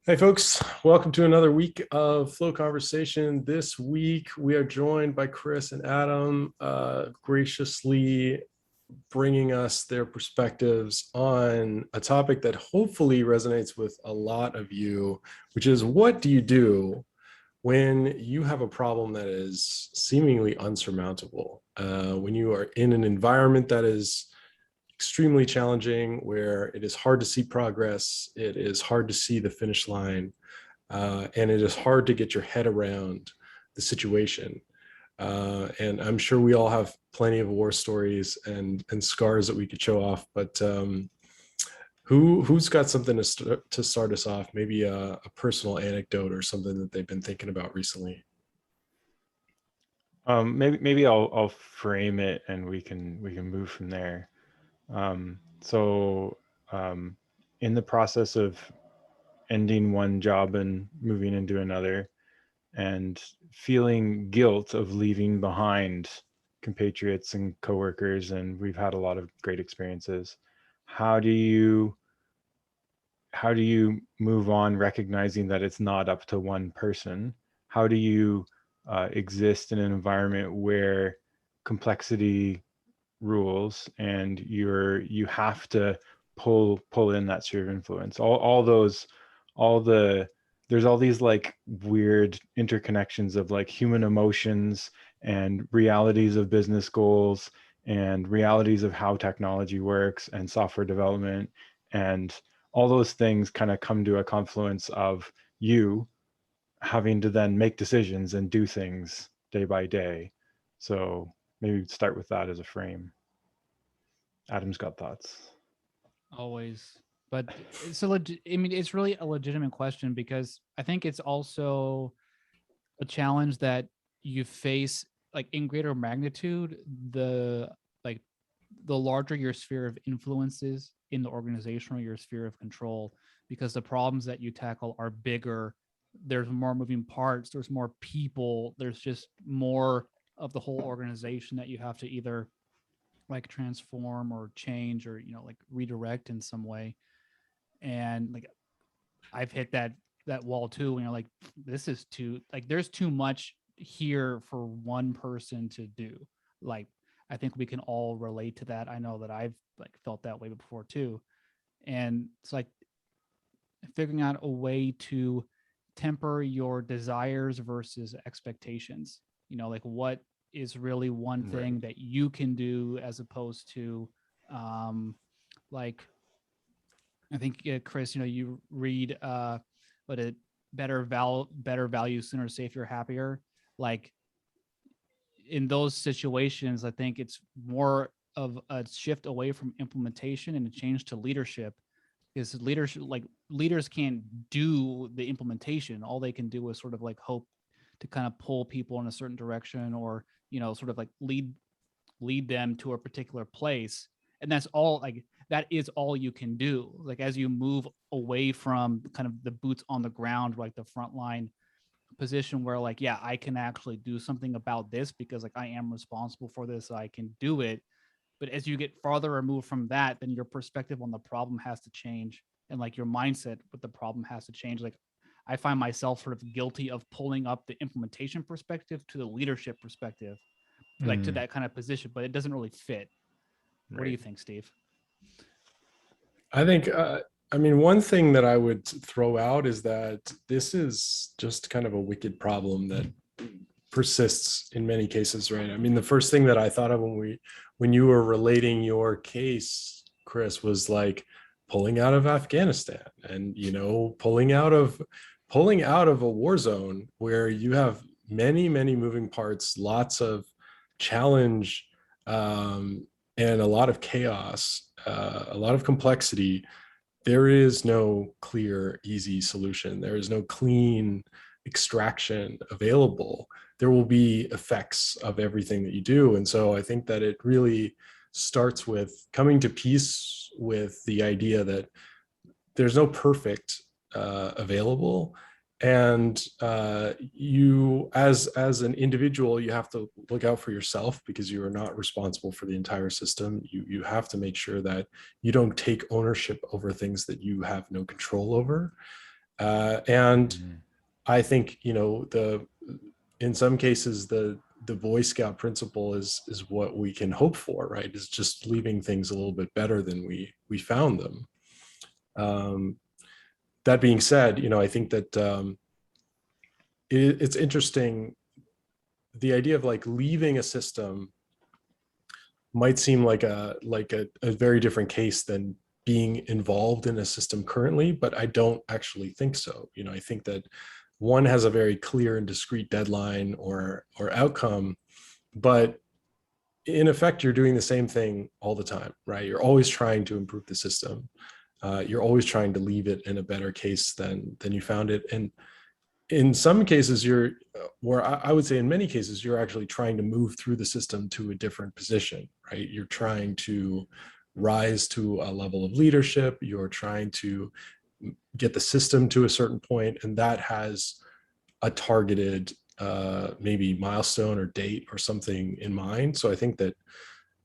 Hey folks, welcome to another week of Flow Conversation. This week we are joined by Chris and Adam, graciously bringing us their perspectives on a topic that hopefully resonates with a lot of you, which is what do you do when you have a problem that is seemingly unsurmountable? When you are in an environment that is extremely challenging, where it is hard to see progress, it is hard to see the finish line, and it is hard to get your head around the situation. And I'm sure we all have plenty of war stories and scars that we could show off, but who's got something to start us off? Maybe a personal anecdote or something that they've been thinking about recently. Maybe I'll frame it and we can move from there. So in the process of ending one job and moving into another, and feeling guilt of leaving behind compatriots and coworkers, and we've had a lot of great experiences. How do you how do you move on, recognizing that it's not up to one person? How do you exist in an environment where complexity rules and you have to pull in that sphere of influence? All those, all the there's all these like weird interconnections of like human emotions and realities of business goals and realities of how technology works and software development, and all those things kind of come to a confluence of you having to then make decisions and do things day by day. So maybe start with that as a frame. Adam's got thoughts. Always. But I mean, it's really a legitimate question because I think it's also a challenge that you face like in greater magnitude, like the larger your sphere of influence is in the organization or your sphere of control, because the problems that you tackle are bigger. There's more moving parts, there's more people, there's just more of the whole organization that you have to either like transform or change or like redirect in some way. And like I've hit that wall too when you're like, this is too, like there's too much here for one person to do. Like I think we can all relate to that. I know that I've like felt that way before too. And it's like figuring out a way to temper your desires versus expectations. Like what is really one Right. thing that you can do as opposed to um like I think Chris, you read what a better value sooner, safer, happier. Like in those situations, I think it's more of a shift away from implementation and a change to leadership. Is leadership, like leaders can't do the implementation. All they can do is sort of like hope to kind of pull people in a certain direction, or sort of like lead them to a particular place. And that's all, like that is all you can do. Like as you move away from kind of the boots on the ground, like the frontline position where like, yeah, I can actually do something about this because like I am responsible for this, so I can do it. But as you get farther removed from that, then your perspective on the problem has to change, and like your mindset with the problem has to change. Like I find myself sort of guilty of pulling up the implementation perspective to the leadership perspective, like to Mm, that kind of position, but it doesn't really fit. What do right. you think, Steve? I think, I mean, one thing that I would throw out is that this is just kind of a wicked problem that persists in many cases, right? I mean, the first thing that I thought of when you were relating your case, Chris, was like pulling out of Afghanistan and, pulling out of a war zone where you have many, many moving parts, lots of challenge, and a lot of chaos, a lot of complexity. There is no clear, easy solution. There is no clean extraction available. There will be effects of everything that you do. And so I think that it really starts with coming to peace with the idea that there's no perfect available, and you as an individual, you have to look out for yourself because you are not responsible for the entire system. You have to make sure that you don't take ownership over things that you have no control over. And Mhm. I think, in some cases, the Boy Scout principle is what we can hope for, right? Is just leaving things a little bit better than we found them. That being said, I think that it's interesting. The idea of like leaving a system might seem like a very different case than being involved in a system currently, but I don't actually think so. I think that one has a very clear and discrete deadline or outcome, but in effect, you're doing the same thing all the time, right? You're always trying to improve the system. You're always trying to leave it in a better case than you found it. And in some cases, where I would say in many cases, you're actually trying to move through the system to a different position, right? You're trying to rise to a level of leadership. You're trying to get the system to a certain point, and that has a targeted maybe milestone or date or something in mind. So I think that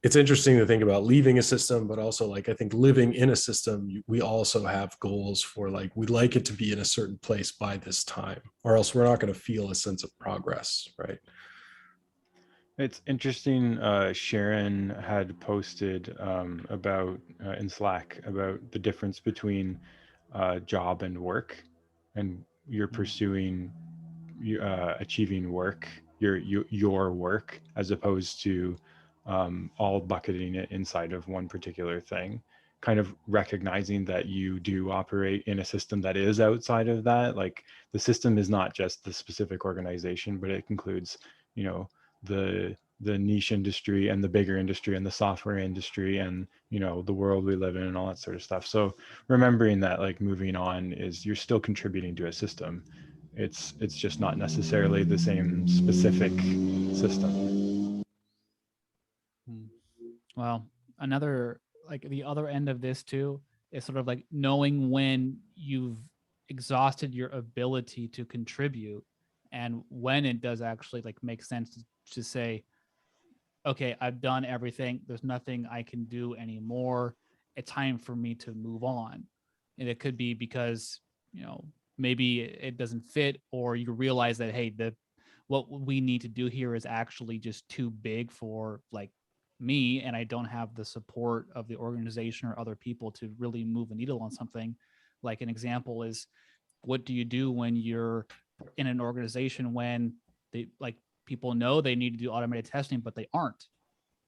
it's interesting to think about leaving a system, but also like I think living in a system, we also have goals for like we'd like it to be in a certain place by this time, or else we're not going to feel a sense of progress, right? It's interesting. Sharon had posted about in Slack about the difference between job and work, and you're pursuing achieving work, your work, as opposed to all bucketing it inside of one particular thing. Kind of recognizing that you do operate in a system that is outside of that. Like the system is not just the specific organization, but it includes, you know, the niche industry and the bigger industry and the software industry and the world we live in and all that sort of stuff. So remembering that like moving on is you're still contributing to a system. It's just not necessarily the same specific system. Well, another like the other end of this too is sort of like knowing when you've exhausted your ability to contribute and when it does actually like make sense to say, okay, I've done everything. There's nothing I can do anymore. It's time for me to move on. And it could be because, maybe it doesn't fit, or you realize that, hey, what we need to do here is actually just too big for like me, and I don't have the support of the organization or other people to really move a needle on something. Like an example is, what do you do when you're in an organization when they like people know they need to do automated testing, but they aren't,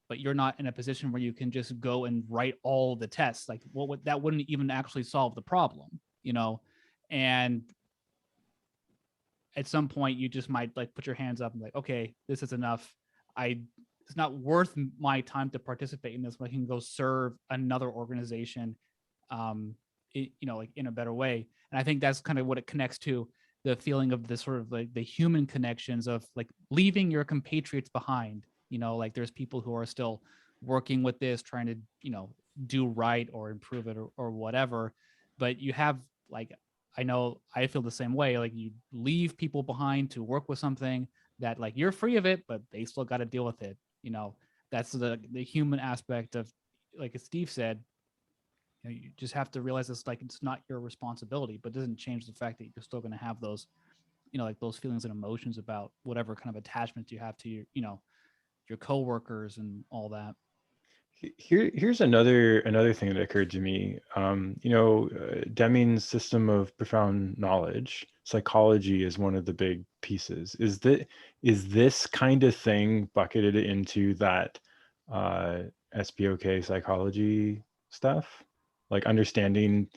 but you're not in a position where you can just go and write all the tests. Like, that wouldn't even actually solve the problem. And at some point you just might like put your hands up and be like, okay, this is enough. It's not worth my time to participate in this, but I can go serve another organization, like in a better way. And I think that's kind of what it connects to, the feeling of the sort of like the human connections of like leaving your compatriots behind. Like there's people who are still working with this, trying to, do right or improve it or whatever. But you have like, I know I feel the same way. Like you leave people behind to work with something that like you're free of it, but they still got to deal with it. That's the human aspect of, like Steve said, you just have to realize it's like it's not your responsibility, but it doesn't change the fact that you're still going to have those, like those feelings and emotions about whatever kind of attachment you have to your coworkers and all that. Here's another thing that occurred to me. Deming's system of profound knowledge, psychology is one of the big pieces. Is this kind of thing bucketed into that SPOK psychology stuff? Like understanding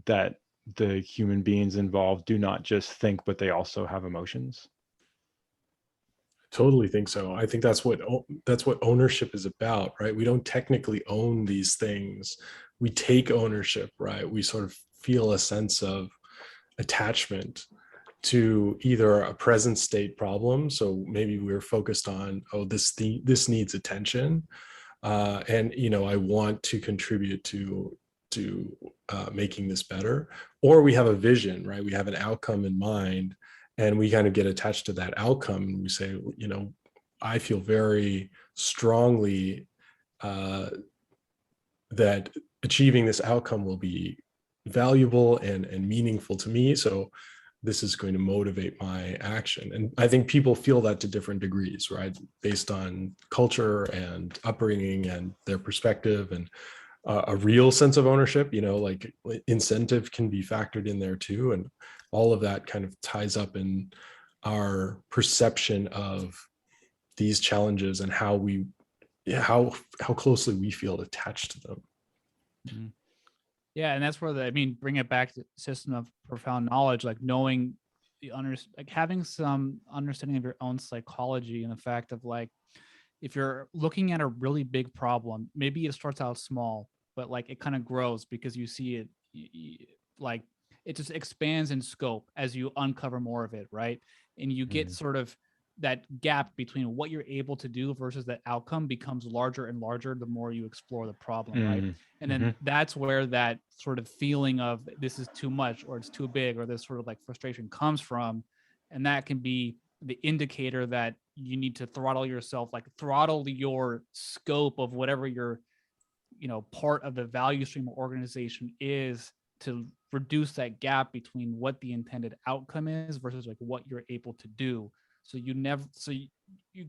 that the human beings involved do not just think, but they also have emotions? Totally think so. I think that's what ownership is about, right? We don't technically own these things. We take ownership, right? We sort of feel a sense of attachment to either a present state problem. So maybe we're focused on, oh, this needs attention, and I want to contribute to making this better. Or we have a vision, right? We have an outcome in mind, and we kind of get attached to that outcome, and we say, I feel very strongly that achieving this outcome will be valuable and meaningful to me. So this is going to motivate my action. And I think people feel that to different degrees, right? Based on culture and upbringing and their perspective, and a real sense of ownership, like incentive can be factored in there too. And all of that kind of ties up in our perception of these challenges and how closely we feel attached to them. Mhm. Yeah, and that's where bring it back to system of profound knowledge, like knowing like having some understanding of your own psychology, and the fact of like, if you're looking at a really big problem, maybe it starts out small, but like it kind of grows because you see it, like it just expands in scope as you uncover more of it, right? And you get sort of that gap between what you're able to do versus that outcome becomes larger and larger the more you explore the problem, right? And then that's where that sort of feeling of this is too much or it's too big or this sort of like frustration comes from. And that can be the indicator that you need to throttle yourself, like throttle your scope of whatever your, part of the value stream or organization is, to reduce that gap between what the intended outcome is versus like what you're able to do. So you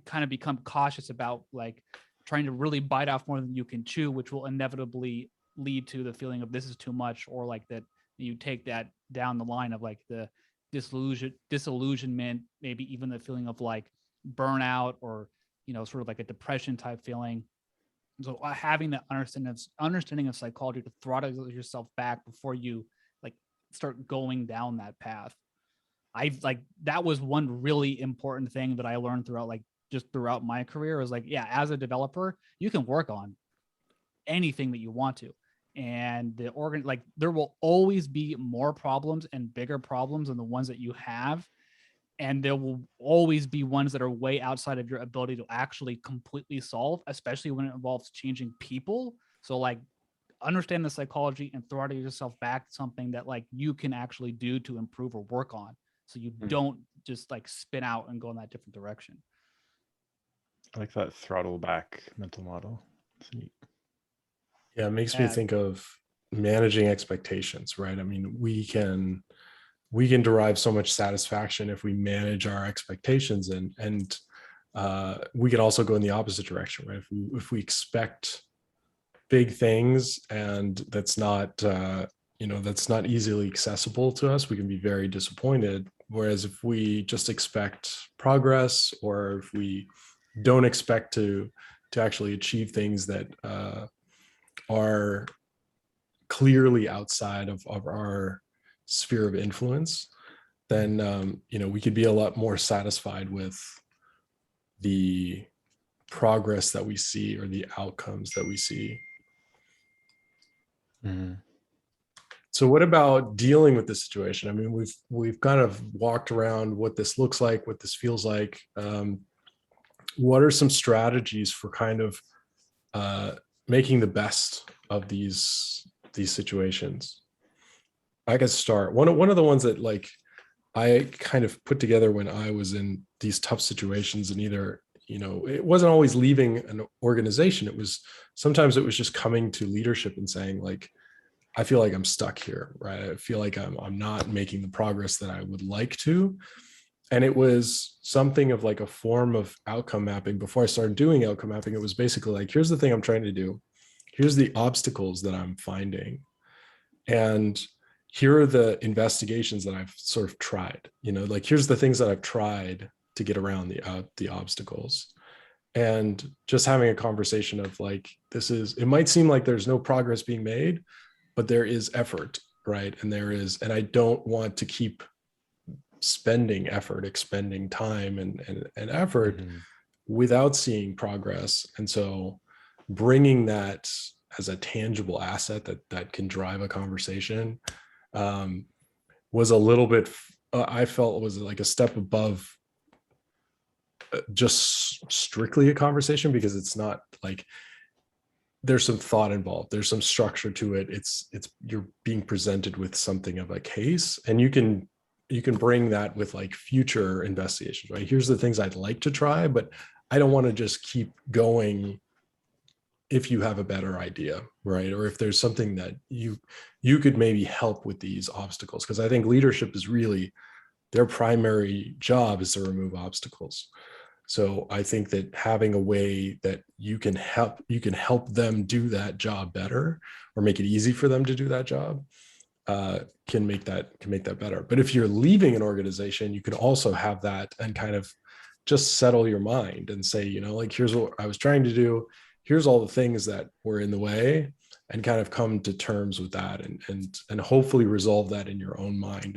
kind of become cautious about like trying to really bite off more than you can chew, which will inevitably lead to the feeling of this is too much, or like that you take that down the line of like the disillusionment, maybe even the feeling of like burnout, or sort of like a depression type feeling. So having that understanding of psychology to throttle yourself back before you like start going down that path. That was one really important thing that I learned throughout just throughout my career, was like, yeah, as a developer, you can work on anything that you want to. And there will always be more problems and bigger problems than the ones that you have. And there will always be ones that are way outside of your ability to actually completely solve, especially when it involves changing people. So like understand the psychology and throttle yourself back to something that like you can actually do to improve or work on. So you don't just like spin out and go in that different direction. I like that throttle back mental model. It's neat. Yeah, it makes me think of managing expectations, right? I mean, we can derive so much satisfaction if we manage our expectations, and we can also go in the opposite direction, right? If we expect big things and that's not easily accessible to us, we can be very disappointed. Whereas if we just expect progress, or if we don't expect to actually achieve things that are clearly outside of our sphere of influence, then we could be a lot more satisfied with the progress that we see or the outcomes that we see. So what about dealing with this situation? I mean, we've kind of walked around what this looks like, what this feels like. What are some strategies for kind of making the best of these situations? I could start. One of the ones that like I kind of put together when I was in these tough situations, and either, it wasn't always leaving an organization. Sometimes it was just coming to leadership and saying like, I feel like I'm stuck here, right? I feel like I'm not making the progress that I would like to. And it was something of like a form of outcome mapping. Before I started doing outcome mapping, it was basically like, here's the thing I'm trying to do. Here's the obstacles that I'm finding. And here are the investigations that I've sort of tried, like here's the things that I've tried to get around the obstacles. And just having a conversation of like, it might seem like there's no progress being made, but there is effort, right? And I don't want to keep spending effort, expending time and effort without seeing progress. And so bringing that as a tangible asset that can drive a conversation was a little bit, I felt was like a step above just strictly a conversation, because it's not like there's some thought involved, there's some structure to it. It's you're being presented with something of a case, and you can bring that with like future investigations, right? Here's the things I'd like to try, but I don't want to just keep going if you have a better idea, right? Or if there's something that you could maybe help with these obstacles. Because I think leadership is really their primary job is to remove obstacles. So I think that having a way that you can help them do that job better, or make it easy for them to do that job, can make that better. But if you're leaving an organization, you can also have that and kind of just settle your mind and say, like, here's what I was trying to do. Here's all the things that were in the way, and kind of come to terms with that, and hopefully resolve that in your own mind,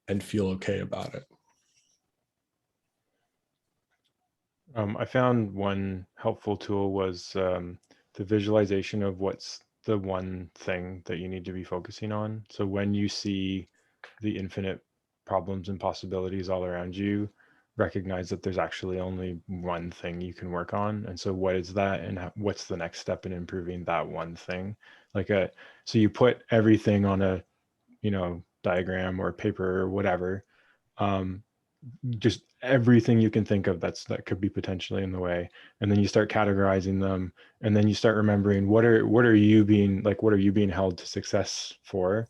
and feel okay about it. I found one helpful tool was the visualization of what's the one thing that you need to be focusing on. So when you see the infinite problems and possibilities all around you, recognize that there's actually only one thing you can work on. And so what is that, and what's the next step in improving that one thing? So you put everything on a, diagram or paper or whatever, just everything you can think of that could be potentially in the way, and then you start categorizing them, and then you start remembering what are you being held to success for.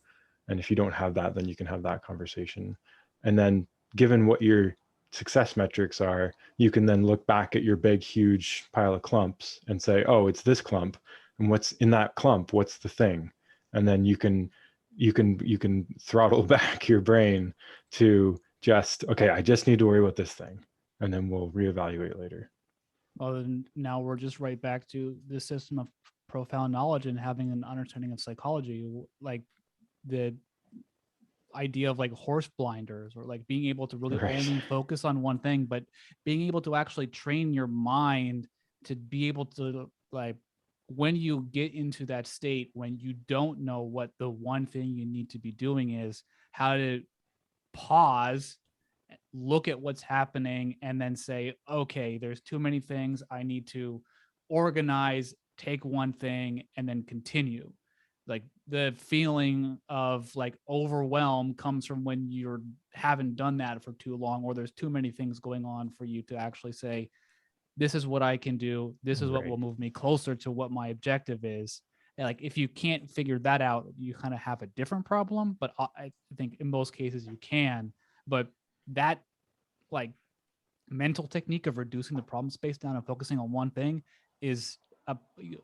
And if you don't have that, then you can have that conversation. And then given what your success metrics are, you can then look back at your big huge pile of clumps and say, oh, it's this clump, and what's in that clump, what's the thing? And then you can throttle back your brain to just, okay, I just need to worry about this thing, and then we'll reevaluate later. Well, then now we're just right back to the system of profound knowledge and having an understanding of psychology, like the idea of like horse blinders, or like being able to really Right. only focus on one thing, but being able to actually train your mind to be able to, like, when you get into that state when you don't know what the one thing you need to be doing is, how to pause, look at what's happening, and then say, okay, there's too many things. I need to organize, take one thing, and then continue. Like, the feeling of like overwhelm comes from when you haven't done that for too long, or there's too many things going on for you to actually say, this is what I can do. This is what will move me closer to what my objective is. And like, if you can't figure that out, you kind of have a different problem. But I think in most cases you can. But that, like, mental technique of reducing the problem space down and focusing on one thing is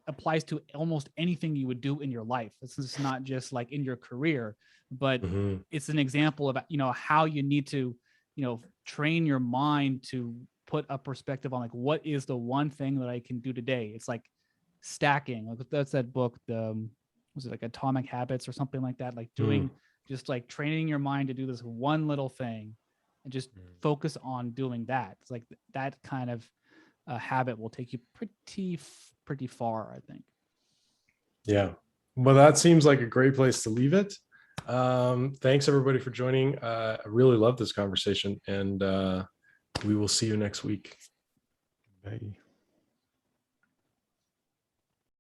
applies to almost anything you would do in your life. It's not just like in your career, but it's an example of how you need to train your mind to put a perspective on, like, what is the one thing that I can do today. It's like stacking. Like, that's that book, was it like Atomic Habits or something like that, like doing just like training your mind to do this one little thing and just focus on doing that. It's like that kind of habit will take you pretty far, I think. Yeah. Well, that seems like a great place to leave it. Thanks everybody for joining. I really love this conversation, and we will see you next week. Bye.